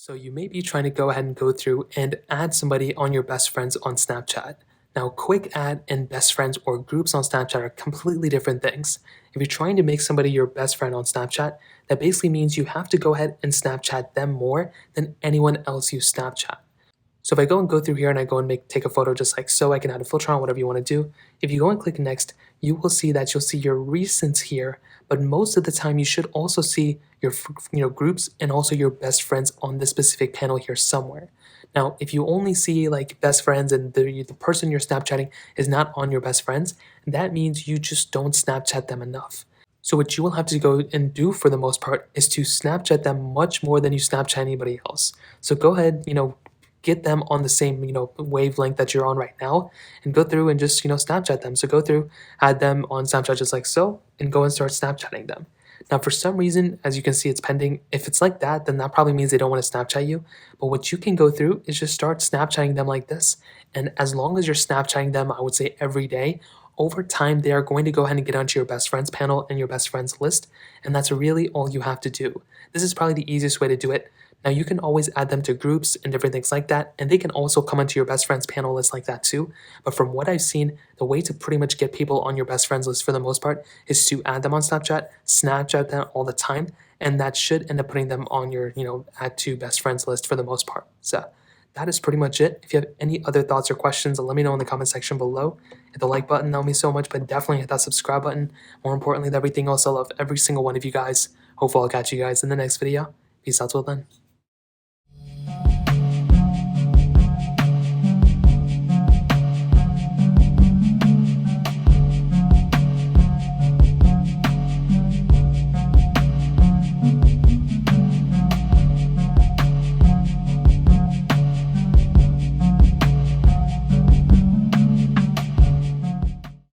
So you may be trying to go ahead and go through and add somebody on your best friends on Snapchat. Now, quick add and best friends or groups on Snapchat are completely different things. If you're trying to make somebody your best friend on Snapchat, that basically means you have to go ahead and Snapchat them more than anyone else you Snapchat. So if I go through here and I go and take a photo just like so, I can add a filter on whatever you want to do. If you go and click next, you will see that you'll see your recents here, but most of the time you should also see your groups and also your best friends on this specific panel here somewhere. Now, if you only see like best friends and the person you're Snapchatting is not on your best friends, that means you just don't Snapchat them enough. So what you will have to go and do for the most part is to Snapchat them much more than you Snapchat anybody else. So go ahead, get them on the same, wavelength that you're on right now and go through and just, Snapchat them. So go through, add them on Snapchat just like so, and go and start Snapchatting them. Now, for some reason, as you can see, it's pending. If it's like that, then that probably means they don't want to Snapchat you. But what you can go through is just start Snapchatting them like this. And as long as you're Snapchatting them, I would say every day, over time, they are going to go ahead and get onto your best friends panel and your best friends list. And that's really all you have to do. This is probably the easiest way to do it. Now, you can always add them to groups and different things like that, and they can also come onto your best friends panel list like that too. But from what I've seen, the way to pretty much get people on your best friends list for the most part is to add them on Snapchat, Snapchat them all the time, and that should end up putting them on your, add to best friends list for the most part. So that is pretty much it. If you have any other thoughts or questions, let me know in the comment section below. Hit the like button, that would mean so much, but definitely hit that subscribe button. More importantly than everything else, I love every single one of you guys. Hopefully I'll catch you guys in the next video. Peace out till then.